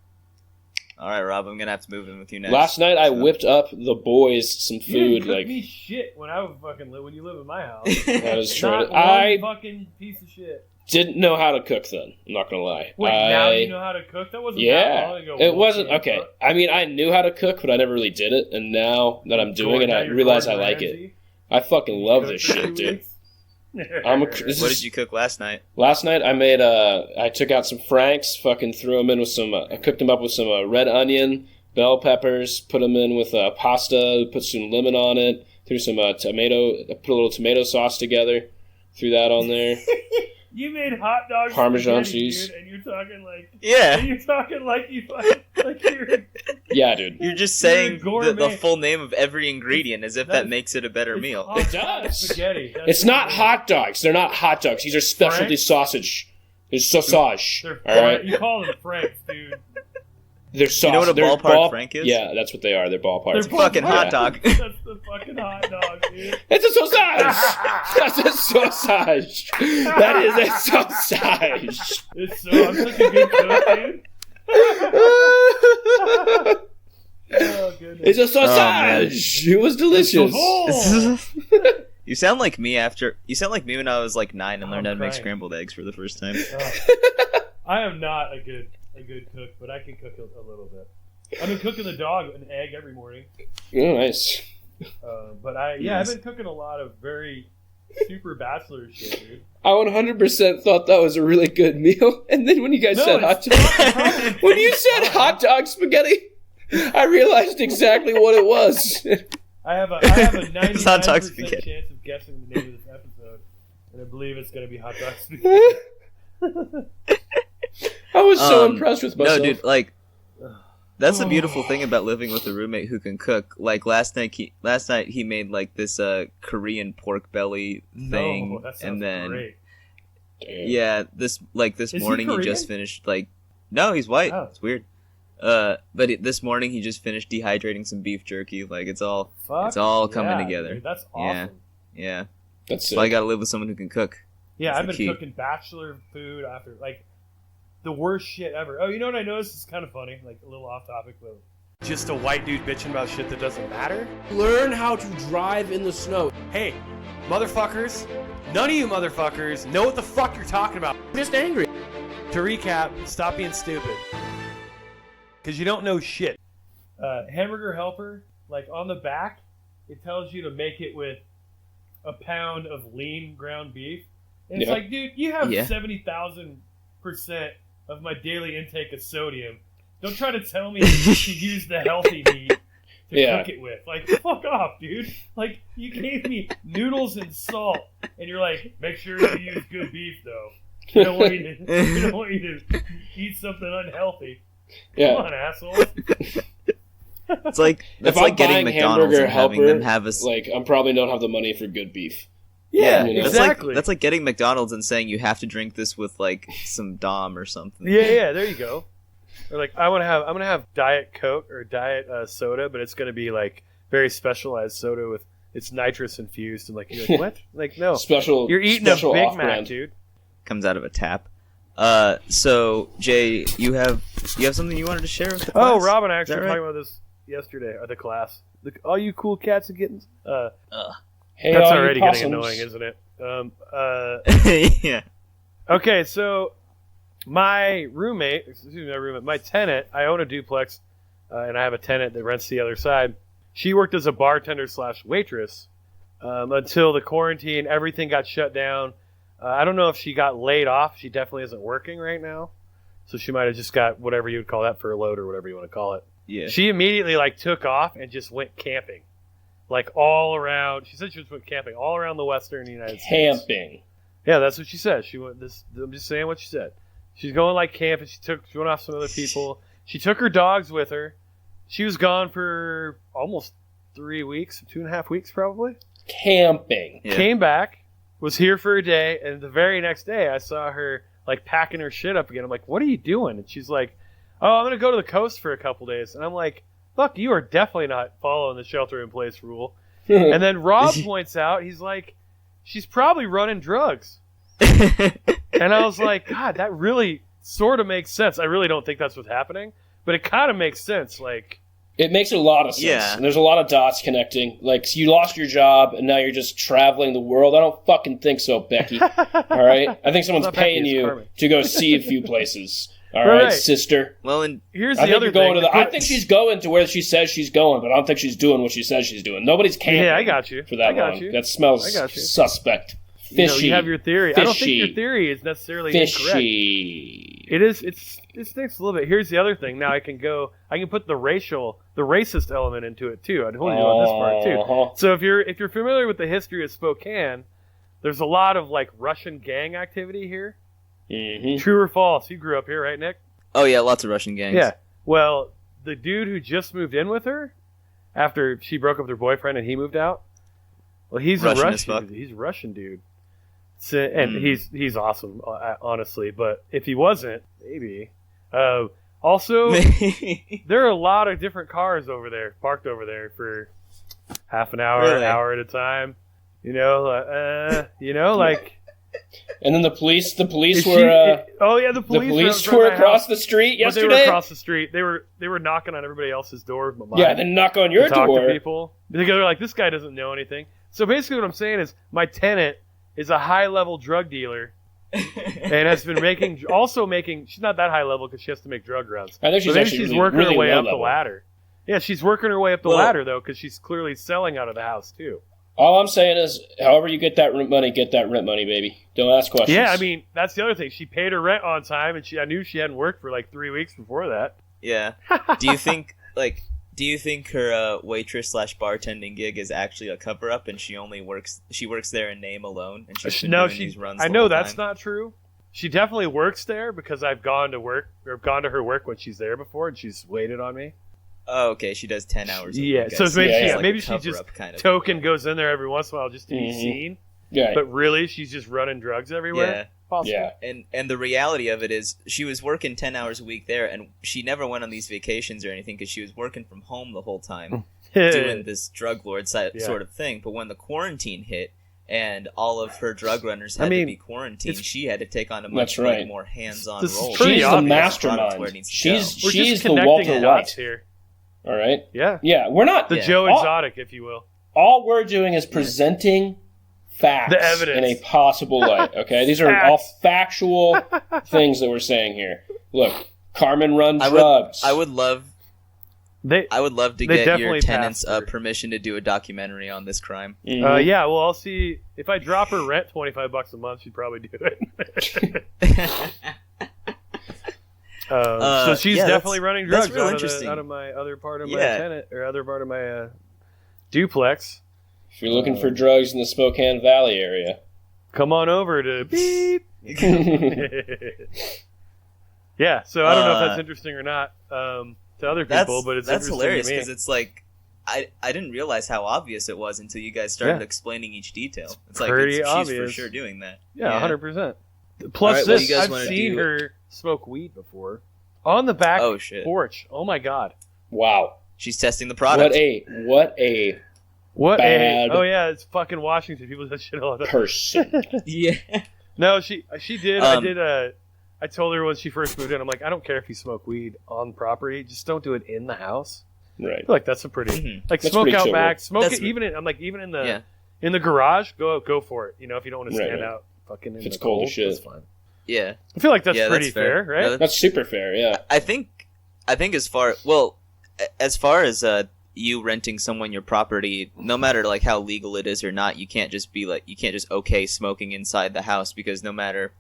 All right, Rob, I'm gonna have to move in with you next. Last night I whipped up the boys some food. You didn't cook like me shit when I when you live in my house. That is true. I fucking piece of shit. Didn't know how to cook then. I'm not gonna lie. Wait, now you know how to cook? That wasn't that long ago. It wasn't okay. I mean, I knew how to cook, but I never really did it. And now that I'm doing it, I realize I like it. I fucking love this shit, dude. What did you cook last night? Last night I made I took out some Franks, fucking threw them in with some. I cooked them up with some red onion, bell peppers, put them in with pasta, put some lemon on it, threw some tomato, put a little tomato sauce together, threw that on there. You made hot dogs, Parmesan cheese, dude, and you're talking like you're yeah, dude. You're just saying the full name of every ingredient as if that makes it a better meal. It does. Spaghetti. It's not hot dogs. They're not hot dogs. These are specialty sausage. They're sausage. All right. You call them Franks, dude. They're sausage. You know what a ballpark Frank is? Yeah, that's what they are. They're ballparks. They're fucking hot dog. That's the fucking hot dog, dude. It's a sausage. That's a sausage. That is a sausage. I'm such a good cook, dude. Oh, goodness. It's a sausage. It was delicious. You sound like me when I was like 9 and learned how to make scrambled eggs for the first time. I am not a good cook, but I can cook a little bit. I've been cooking the dog an egg every morning. Oh, nice. But I've been cooking a lot of very super bachelor shit, dude. I 100% thought that was a really good meal, and then when you guys said hot dog, when you said hot dog spaghetti, I realized exactly what it was. I have a 99% chance of guessing the name of this episode, and I believe it's going to be hot dog spaghetti. I was so impressed with myself. No, dude, like, that's the beautiful thing about living with a roommate who can cook. Like, last night he made, like, this Korean pork belly thing. No, that sounds and then, great. Yeah, this morning he just finished, like, no, he's white. Oh. It's weird. This morning he just finished dehydrating some beef jerky. Like, it's all coming together. Dude, that's awesome. Yeah. That's why I gotta live with someone who can cook. Yeah, I've been cooking bachelor food after, like, the worst shit ever. Oh, you know what I noticed is kind of funny, like a little off topic, but Just a white dude bitching about shit that doesn't matter. Learn how to drive in the snow. Hey, motherfuckers, none of you motherfuckers know what the fuck you're talking about. I'm just angry. To recap, stop being stupid. Because you don't know shit. Hamburger Helper, like on the back, it tells you to make it with a pound of lean ground beef. And it's like, dude, you have 70,000% of my daily intake of sodium. Don't try to tell me to use the healthy meat to cook it with. Like, fuck off, dude. Like, you gave me noodles and salt, and you're like, make sure you use good beef, though. We don't want you to eat something unhealthy. Yeah. Come on, asshole. It's like that's like getting McDonald's and having them have a like I probably don't have the money for good beef. Yeah, you know? exactly. That's like getting McDonald's and saying you have to drink this with like some Dom or something. Yeah, there you go. Or like I'm gonna have Diet Coke or Diet soda, but it's gonna be like very specialized soda with it's nitrous infused, and like you're like what? Like no, you're eating a Big Mac, dude. Comes out of a tap. So Jay, you have something you wanted to share with the class? Oh, Rob and I actually were talking about this yesterday, or the class. All you cool cats and kittens. Hey, that's already getting annoying, isn't it? Yeah. Okay, so my tenant, I own a duplex, and I have a tenant that rents the other side. She worked as a bartender / waitress until the quarantine, everything got shut down. I don't know if she got laid off. She definitely isn't working right now. So she might have just got whatever you would call that, furloughed or whatever you want to call it. Yeah. She immediately took off and just went camping. Like all around. She said she just went camping all around the western United States. Camping. Yeah, that's what she said. She went I'm just saying what she said. She's going camping. She went off some other people. She took her dogs with her. She was gone for almost 3 weeks, 2.5 weeks probably. Camping. Yeah. Came back. Was here for a day, and the very next day I saw her packing her shit up again. I'm like, what are you doing? And she's like, oh, I'm going to go to the coast for a couple days. And I'm like, fuck, you are definitely not following the shelter in place rule. And then Rob points out, he's like, she's probably running drugs. And I was like, God, that really sort of makes sense. I really don't think that's what's happening, but it kind of makes sense. It makes a lot of sense. Yeah. And there's a lot of dots connecting. Like, you lost your job, and now you're just traveling the world. I don't fucking think so, Becky. All right? I think someone's paying you to go see a few places. All right, sister? Well, and here's the other thing. I think she's going to where she says she's going, but I don't think she's doing what she says she's doing. Nobody's camping. Yeah, I got you. For that long. That smells suspect. Fishy. You have your theory. I don't think your theory is necessarily incorrect. It is. It stinks a little bit. Here's the other thing. Now I can put the racist element into it too. I told you about this part too. So if you're familiar with the history of Spokane, there's a lot of Russian gang activity here. Mm-hmm. True or false? You grew up here, right, Nick? Oh yeah, lots of Russian gangs. Yeah. Well, the dude who just moved in with her after she broke up with her boyfriend and he moved out. Well, he's a Russian. He's a Russian dude. So, and he's awesome, honestly. But if he wasn't, maybe. Also, there are a lot of different cars parked over there for half an hour, an hour at a time. And then the police were. The police were across the street yesterday. They were across the street. They were knocking on everybody else's door. Then knock on your door. Talk to people. They're like, this guy doesn't know anything. So basically, what I'm saying is, my tenant is a high-level drug dealer, and has been making. She's not that high level because she has to make drug runs. I think she's working her way up the ladder. Yeah, she's working her way up the ladder though, because she's clearly selling out of the house too. All I'm saying is, however you get that rent money, baby. Don't ask questions. Yeah, I mean that's the other thing. She paid her rent on time, and I knew she hadn't worked for 3 weeks before that. Yeah. Do you think her waitress / bartending gig is actually a cover up, and she works there in name alone, and she's been doing these runs? I know that's not true. She definitely works there because I've gone to her work when she's there before, and she's waited on me. Oh, okay. She does 10 hours. Yeah, so maybe she just token goes in there every once in a while just to be seen. Yeah. But really, she's just running drugs everywhere. Yeah. Possible. Yeah. And the reality of it is, she was working 10 hours a week there, and she never went on these vacations or anything because she was working from home the whole time, doing this drug lord sort of thing. But when the quarantine hit, and all of her drug runners had to be quarantined, she had to take on a much more hands-on role. She's the mastermind. She's the Walter White here. All right. Yeah. Yeah. We're not the Joe Exotic, if you will. All we're doing is presenting facts the evidence in a possible light. Okay, these are all factual things that we're saying here. Look, Carmen run drugs. I would love to get your tenants permission to do a documentary on this crime. Mm-hmm. Yeah, well, I'll see if I drop her rent $25 a month, she'd probably do it. So she's definitely running drugs out of my other part of my tenant or other part of my duplex. If you're looking for drugs in the Spokane Valley area, come on over to beep. Yeah, so I don't know if that's interesting or not to other people, but it's interesting hilarious to me. because it's like I didn't realize how obvious it was until you guys started explaining each detail. It's pretty like obvious. She's for sure doing that. Yeah, 100%. Plus, I've seen her smoke weed before on the back porch. Oh my god! Wow, she's testing the product. What a oh yeah, it's fucking Washington. People that shit all the time. Person. Yeah. No, she did. I told her when she first moved in, I'm like, I don't care if you smoke weed on property, just don't do it in the house. Right. I feel like that's a pretty that's smoke out chill. Back, smoke it even in. I'm like even in the garage, go for it. You know, if you don't want to stand out fucking in the cold, that's fine. Yeah. I feel like that's pretty fair, right? No, that's super fair. Yeah. I think as far as you renting someone your property, no matter like how legal it is or not, you can't just okay smoking inside the house because no matter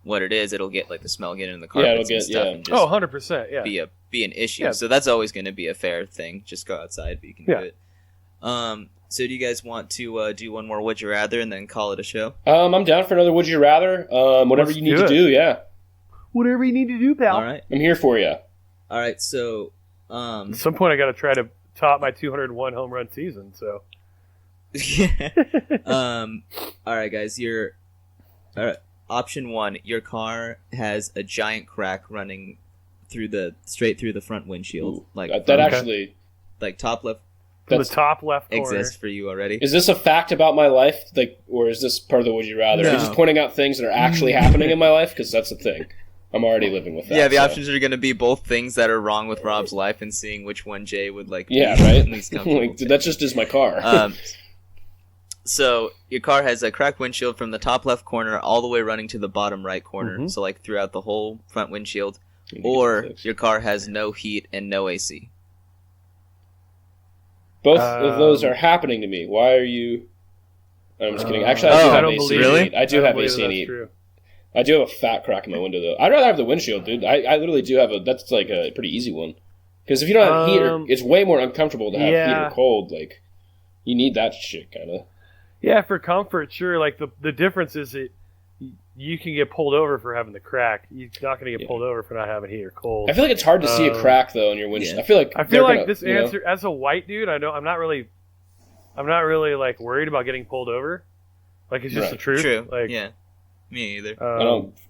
what it is, it'll get like the smell getting in the carpets and stuff. And just 100%, yeah. Be an issue. Yeah. So that's always going to be a fair thing. Just go outside, but you can do it. So do you guys want to do one more Would You Rather and then call it a show? I'm down for another Would You Rather. Whatever you need to do, yeah. Whatever you need to do, pal. All right. I'm here for you. All right, so at some point I got to try to top my 201 home run season, so all right guys, option 1, your car has a giant crack running straight through the front windshield. Ooh, actually top left the top left corner exists for you already. Is this a fact about my life, or is this part of the Would You Rather? No. Are you just pointing out things that are actually happening in my life? Because that's the thing. I'm already living with that. Yeah, the options are going to be both things that are wrong with Rob's life and seeing which one Jay would like. Yeah, right. Like, that just is my car. So your car has a cracked windshield from the top left corner all the way running to the bottom right corner. So like throughout the whole front windshield, or your car has no heat and no AC. Both of those are happening to me. Why are you? I'm just kidding. Actually, I do have AC and heat. I do have AC and heat. I do have a fat crack in my window, though. I'd rather have the windshield, dude. I literally do have that's like a pretty easy one. Because if you don't have heat, it's way more uncomfortable to have heat or cold. Like, you need that shit, kind of. Yeah, for comfort, sure. Like, the difference is you can get pulled over for having the crack. You're not going to get pulled over for not having heat or cold. I feel like it's hard to see a crack, though, in your windshield. Yeah. I feel like this answer, as a white dude, I'm not really like worried about getting pulled over. Like, it's just the truth. True. Like, yeah. Me either.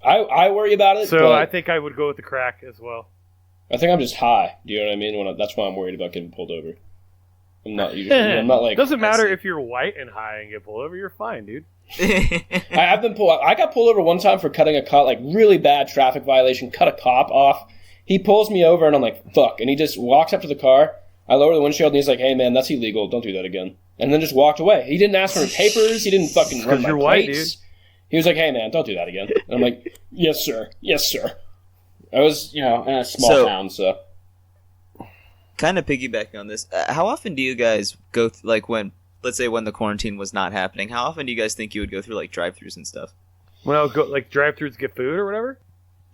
I worry about it. So I think I would go with the crack as well. I think I'm just high. Do you know what I mean? That's why I'm worried about getting pulled over. I'm not usually. I'm not like. Doesn't matter if you're white and high and get pulled over. You're fine, dude. I've been pulled. I got pulled over one time for cutting a cop, like really bad traffic violation. Cut a cop off. He pulls me over and I'm like, "Fuck!" And he just walks up to the car. I lower the windshield and he's like, "Hey man, that's illegal. Don't do that again." And then just walked away. He didn't ask for papers. He didn't fucking run my plates. White, dude. He was like, "Hey man, don't do that again." And I'm like, "Yes sir, yes sir." I was, in a small town, so. Kind of piggybacking on this, how often do you guys go let's say when the quarantine was not happening, how often do you guys think you would go through like drive-thrus and stuff? When I would go like drive-thrus to get food or whatever?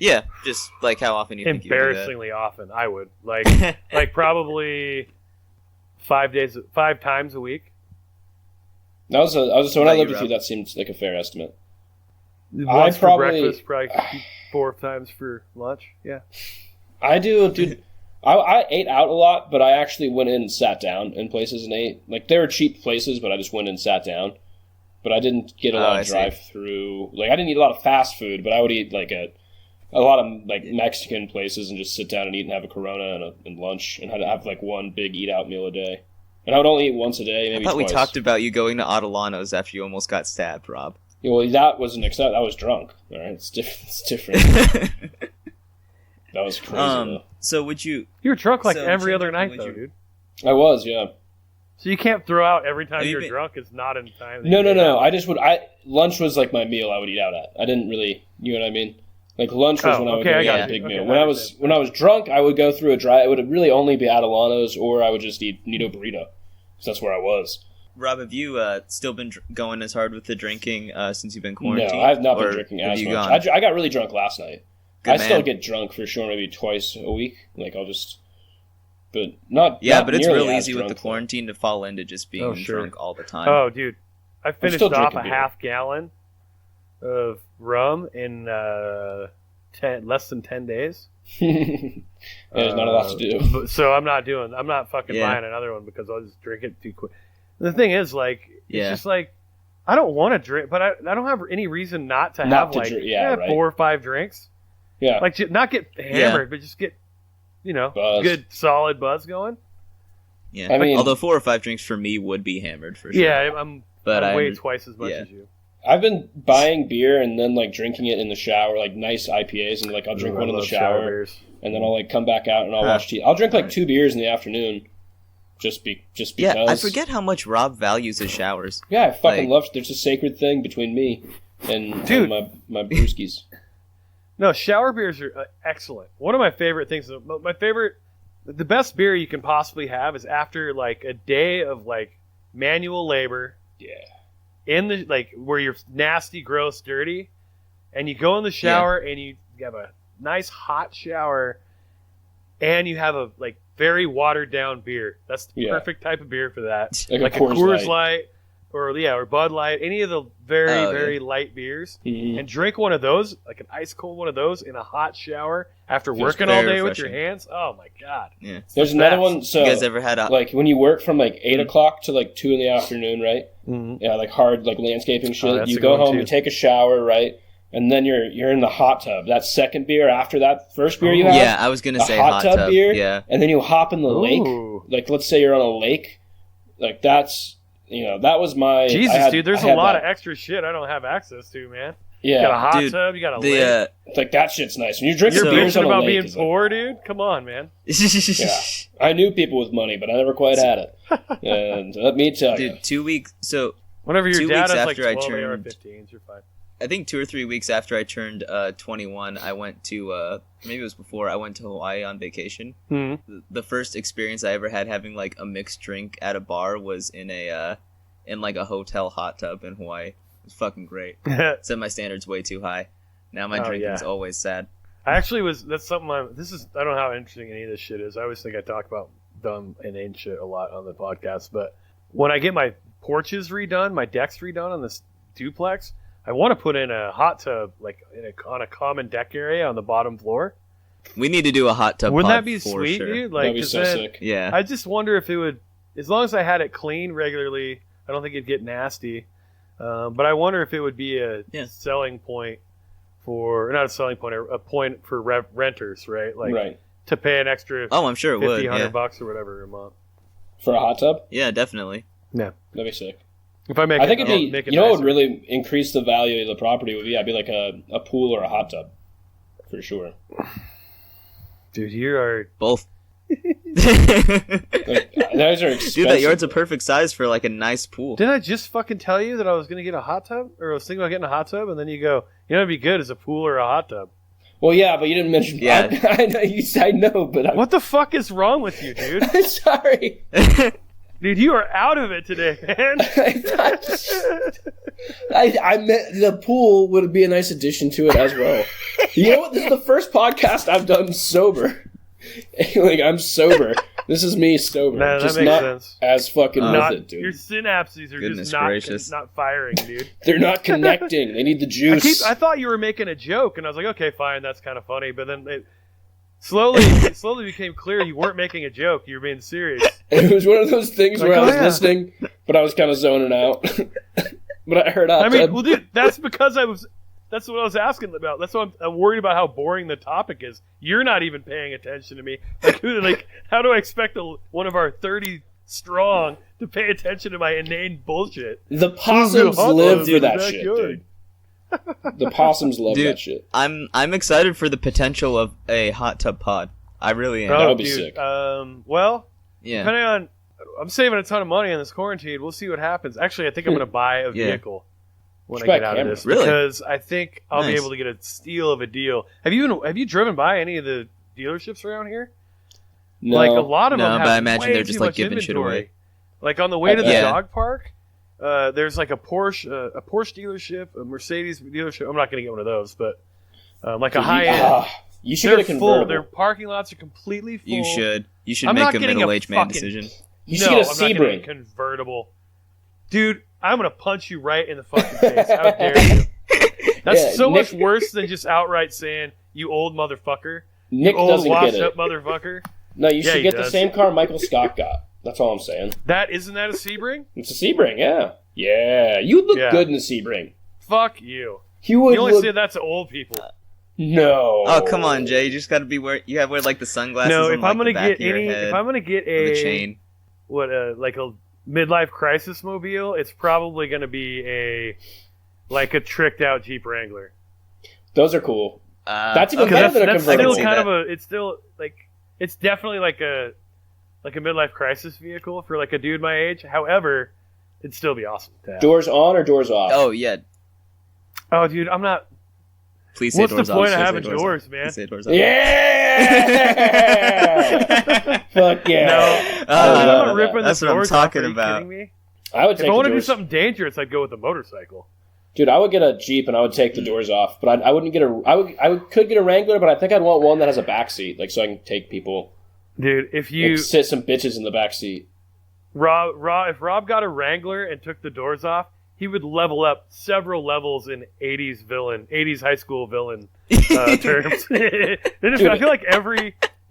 Yeah, just like how often you think you would do that? Embarrassingly often, I would. Like like probably 5 times a week. So when I lived with you, that seems like a fair estimate. Once for breakfast, probably 4 times for lunch. Yeah. I do, dude. I ate out a lot, but I actually went in and sat down in places and ate. Like, they were cheap places, but I just went and sat down. But I didn't get a lot of drive-through. Like, I didn't eat a lot of fast food, but I would eat, like, a lot of, like, Mexican places and just sit down and eat and have a Corona and lunch and have, like, one big eat-out meal a day. And I would only eat once a day, maybe twice. I thought we talked about you going to Adelano's after you almost got stabbed, Rob. Yeah, well, that wasn't that was drunk. All right, it's different. That was crazy. So would you? You were drunk like every other night, though, dude. I was, yeah. So you can't throw out every time you're drunk. It's not in time. No. I just would. Lunch was like my meal. I would eat out at. I didn't really. You know what I mean? Like lunch was when I would go get a big meal. When I was drunk, I would go through a dry. It would really only be Adelano's, or I would just eat Nito burrito. So that's where I was. Rob, have you still been going as hard with the drinking since you've been quarantined? No, I've not been drinking as much. I got really drunk last night. I still get drunk for sure, maybe twice a week. Like I'll just, but not. Yeah, not but it's real easy drunk, with the quarantine to fall into just being drunk all the time. Oh, dude, I finished off a half gallon of rum in less than 10 days. There's not a lot to do. So I'm not fucking buying another one because I'll just drink it too quick. The thing is, like, it's just like, I don't want to drink, but I don't have any reason not to have 4 or 5 drinks. Yeah. Like, not get hammered, but just get, buzz. Good solid buzz going. Yeah. I mean, although 4 or 5 drinks for me would be hammered for sure. Yeah, I'm way twice as much as you. I've been buying beer and then like drinking it in the shower, like nice IPAs, and like I'll drink one in the shower, and then I'll like come back out and I'll watch TV. I'll drink like 2 beers in the afternoon, just because. Yeah, I forget how much Rob values his showers. Yeah, I fucking love. There's a sacred thing between me and my brewskis. No, shower beers are excellent. One of my favorite things, the best beer you can possibly have is after like a day of like manual labor. Yeah. In the where you're nasty, gross, dirty, and you go in the shower and you have a nice hot shower, and you have a very watered down beer. That's the perfect type of beer for that. Like a Coors Light or Bud Light, any of the very light beers, and drink one of those, like an ice cold one of those in a hot shower after working all day with your hands. Oh my god! Yeah. There's another one. So you guys ever had like when you work from 8 o'clock to 2 in the afternoon, right? Mm-hmm. Yeah, like hard landscaping shit. You go home, you take a shower, right? And then you're in the hot tub. That second beer after that first beer you have. Yeah, I was gonna say hot tub beer. Yeah, and then you hop in the lake. Like let's say you're on a lake. Like that's that was my Jesus, dude. There's a lot of extra shit I don't have access to, man. Yeah, you got a hot tub. You got a lake. Like that shit's nice. When you drink you're beers bitching on a about lake, being poor, dude. Come on, man. Yeah, I knew people with money, but I never quite had it. And let me tell you, 2 weeks. So whenever your dad has 12 turned, AR-15s, you're fine. I think 2 or 3 weeks after I turned 21, I went to maybe it was before, I went to Hawaii on vacation. Mm-hmm. The first experience I ever had having a mixed drink at a bar was in a hotel hot tub in Hawaii. It was fucking great. Set my standards way too high. Now my drinking's always sad. I actually that's something I don't know how interesting any of this shit is. I always think I talk about dumb and inane shit a lot on the podcast, but when I get my porches redone, my decks redone on this duplex, I want to put in a hot tub on a common deck area on the bottom floor. We need to do a hot tub. Wouldn't that be sweet, dude? That'd be so sick. Yeah. I just wonder if it would, as long as I had it clean regularly, I don't think it'd get nasty. But I wonder if it would be a selling point not a selling point, a point for renters, right? Right. To pay an extra I'm sure it would. $100 or whatever a month. For a hot tub? Yeah, definitely. Yeah. That'd be sick. If I make I think it'd be, what would really increase the value of the property would be, like a pool or a hot tub. For sure. Dude, you are... Both. Those are expensive. Dude, that yard's a perfect size for a nice pool. Didn't I just fucking tell you that I was going to get a hot tub? Or I was thinking about getting a hot tub, and then you go, it'd be good as a pool or a hot tub. Well, yeah, but you didn't mention... Yeah. I know, but... What the fuck is wrong with you, dude? I'm sorry. Dude, you are out of it today, man. I meant the pool would be a nice addition to it as well. You know what? This is the first podcast I've done sober. I'm sober. This is me sober. No, just that makes not sense. As fucking with it, dude. Your synapses are not firing, dude. They're not connecting. They need the juice. I thought you were making a joke, and I was like, okay, fine, that's kind of funny. But then it slowly became clear you weren't making a joke. You were being serious. It was one of those things where I was listening, but I was kind of zoning out. But I heard out. Well, dude, that's because that's what I was asking about. That's why I'm worried about how boring the topic is. You're not even paying attention to me. How do I expect one of our 30 strong to pay attention to my inane bullshit? The possums live for that shit, dude. The possums love Dude, that shit. I'm excited for the potential of a hot tub pod. I really am. That would be sick. Well, Yeah. depending on, I'm saving a ton of money in this quarantine. We'll see what happens. Actually, I think I'm going to buy a vehicle when I get out of this, because I think I'll be able to get a steal of a deal. Have you driven by any of the dealerships around here? No. Like a lot of them have but I imagine way they're just too like much giving shit inventory. away. Like on the way to the Yeah. dog park, there's like a Porsche dealership, a Mercedes dealership. I'm not going to get one of those, but like a high end. You should get a convertible. Full. Their parking lots are completely full. You should I'm make not a getting middle-aged man fucking- decision. You should get a I'm not getting Sebring. a convertible. Dude, I'm going to punch you right in the fucking face. How dare you? That's much worse than just outright saying, you old motherfucker. Nick you old doesn't get it. washed-up motherfucker. No, you should he get the does. same car Michael Scott got. That's all I'm saying. Isn't that a Sebring? It's a Sebring, yeah. Yeah, you would look good in a Sebring. Fuck you. You would You only look... say that to old people. No. Oh, come on, Jay. You just got to be you have to wear like the sunglasses. No, on, if like, I'm gonna the back get of your any, head if I'm gonna get with a a chain. like a midlife crisis mobile, it's probably gonna be like a tricked out Jeep Wrangler. Those are cool. That's even Because better than a that's convertible. still kind of a. It's still like it's definitely like a midlife crisis vehicle for like a dude my age. However, it'd still be awesome to have. Doors on or doors off? Oh yeah. Oh, dude, I'm not. Please say What's doors the off. point of Please say having doors doors, off. man? Please say doors off. Yeah! Fuck yeah. No, I'm not ripping that's the what I'm doors talking off. Are you about. kidding me? I would take If I want the to do doors. something dangerous, I'd go with a motorcycle. Dude, I would get a Jeep and I would take the doors off, but I wouldn't get a. Could get a Wrangler, but I think I'd want one that has a back seat, like so I can take people. Dude, if you Like, sit some bitches in the back seat. if Rob got a Wrangler and took the doors off, he would level up several levels in 80s high school villain terms. I feel like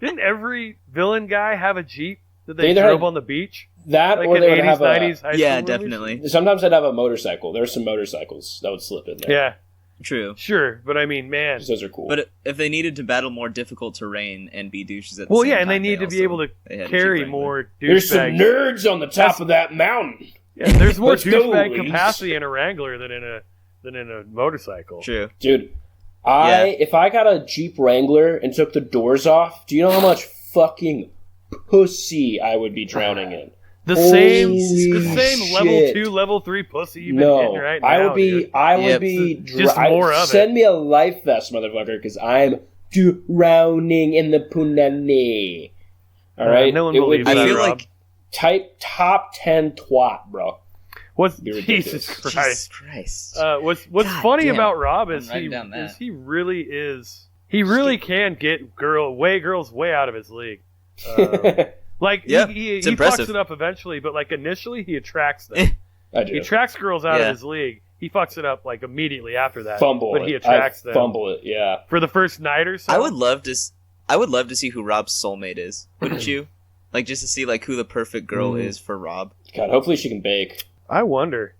didn't every villain guy have a Jeep that they drove on the beach? That Like or in they would 80s, have 90s high Yeah, school definitely. movies? Sometimes I'd have a motorcycle. There's some motorcycles that would slip in there. Yeah, True. sure. But I mean, man. Those are cool. But if they needed to battle more difficult terrain and be douches at the Well, same yeah, time, and they need to be able to they had a carry Jeep Wrangler. more There's some douchebags. nerds on the top of that mountain. Yeah, there's more Let's go, douchebag ladies. capacity in a Wrangler than in a motorcycle. True. Dude, if I got a Jeep Wrangler and took the doors off, do you know how much fucking pussy I would be drowning in? The Holy same level shit. 2, level 3 pussy you've been hitting right now. I would be. Dude. I would Yep. be. Just more of it. Send me a life vest, motherfucker, because I'm drowning in the punani. All right, no one it would believes be that, I feel Rob. like type top 10 twat, bro. What's Be ridiculous. Jesus Jesus Christ? Christ. What's God funny damn. about Rob is I'm writing down that. he really is. He really can get girls way out of his league. Like Yeah, he it's fucks impressive. it up eventually, but like initially he attracts them. I do. He attracts girls out Yeah. of his league. He fucks it up like immediately after that. Fumble but it. he attracts them Fumble it, yeah. for the first night or so. I would love to see who Rob's soulmate is. Wouldn't you? Like just to see like who the perfect girl is for Rob. God, hopefully she can bake. I wonder.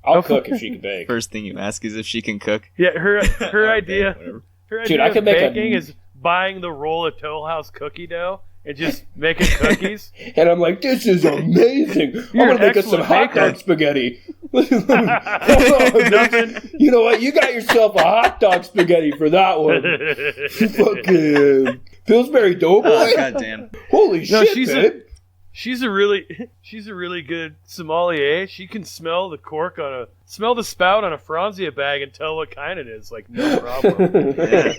I'll cook if she can bake. First thing you ask is if she can cook. Yeah, her idea. Whatever. Her Dude, idea I of could make a- baking is buying the roll of Toll House cookie dough and just making cookies. And I'm like, this is amazing. I'm You're going an to make us some excellent hot baker. dog spaghetti. Nothing. You know what? You got yourself a hot dog spaghetti for that one. Fucking Pillsbury Doughboy. Oh, goddamn. Holy No, shit, babe. she's a really good sommelier. She can smell the spout on a Franzia bag and tell what kind it is. Like no problem.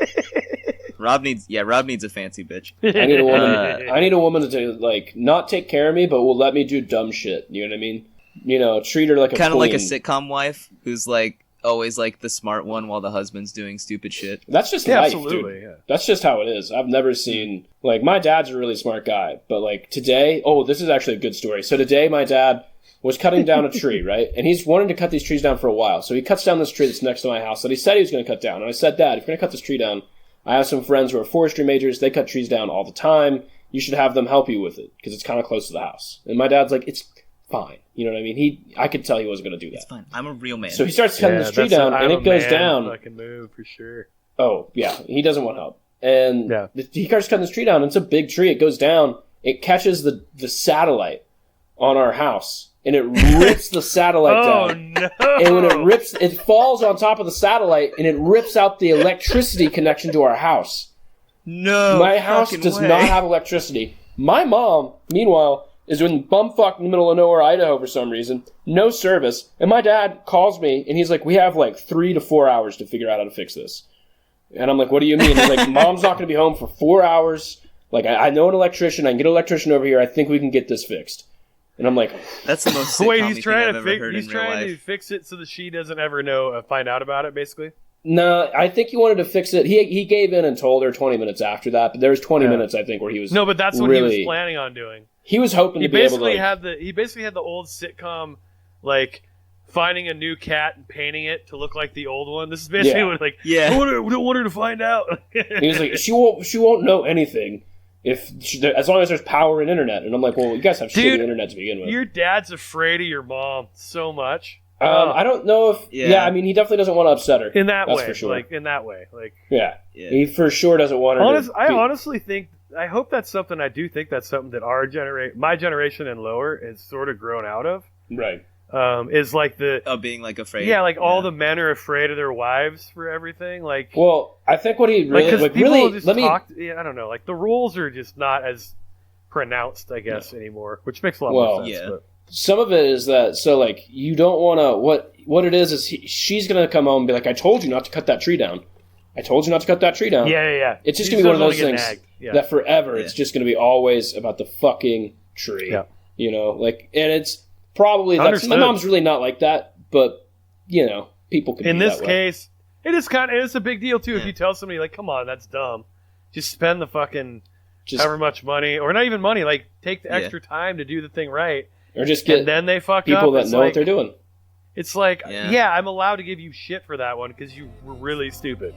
Yeah. Rob needs a fancy bitch. I need a woman. I need a woman to like not take care of me, but will let me do dumb shit. You know what I mean? You know, treat her like a Kind of like a queen. sitcom wife who's like always like the smart one while the husband's doing stupid shit. That's just Yeah, life, absolutely, dude. yeah. That's just how it is. I've never seen like my dad's a really smart guy, but like today, this is actually a good story. So today, my dad was cutting down a tree, right? And he's wanted to cut these trees down for a while. So he cuts down this tree that's next to my house that he said he was going to cut down. And I said, Dad, if you're going to cut this tree down, I have some friends who are forestry majors. They cut trees down all the time. You should have them help you with it because it's kind of close to the house. And my dad's like, it's fine. You know what I mean? I could tell he wasn't going to do that. It's fine. I'm a real man. So he starts cutting this tree down, and it goes down. I can move for sure. Oh, yeah. He doesn't want help. And Yeah. he starts cutting this tree down, and it's a big tree. It goes down. It catches the satellite on our house, and it rips the satellite down. No. And when it falls on top of the satellite, and it rips out the electricity connection to our house. No, my house does not have electricity. My mom, meanwhile, is in bumfuck in the middle of nowhere, Idaho, for some reason. No service. And my dad calls me, and he's like, we have like 3 to 4 hours to figure out how to fix this. And I'm like, what do you mean? He's like, Mom's not going to be home for 4 hours. Like, I know an electrician. I can get an electrician over here. I think we can get this fixed. And I'm like, that's the most wait, he's trying to fix it so that she doesn't ever find out about it, basically? No, I think he wanted to fix it. He gave in and told her 20 minutes after that, but there was 20 minutes, I think, where he was No, but that's what he was planning on doing. He was hoping to be able to... He basically had the old sitcom, like, finding a new cat and painting it to look like the old one. This is basically what, like, we don't want her to find out. He was like, she won't know anything as long as there's power and internet. And I'm like, well, you guys have shitty internet to begin with. Your dad's afraid of your mom so much. I don't know if... Yeah, I mean, he definitely doesn't want to upset her. In that way. For sure. Like, in that way. Like, yeah. He for sure doesn't want her to... I honestly think... I hope that's something... I do think that's something that my generation and lower has sort of grown out of. Right. Is like the... being, like, afraid. Yeah, like, all the men are afraid of their wives for everything. Like... Well, I think what he really... Like, because I don't know. Like, the rules are just not as pronounced, I guess, anymore. Which makes a lot more sense. Yeah. But. Some of it is that, so, like, you don't want to... What it is she's going to come home and be like, I told you not to cut that tree down. I told you not to cut that tree down. Yeah. It's just going to be one of those things that forever it's just going to be always about the fucking tree. Yeah. You know? Like, and it's probably... my mom's really not like that, but, you know, people can be that way. In this case, it's a big deal, too, if you tell somebody, like, come on, that's dumb. Just spend the fucking however much money, or not even money, like, take the extra time to do the thing right. Or just get and then they fuck people up. that know what they're doing. It's like, I'm allowed to give you shit for that one because you were really stupid.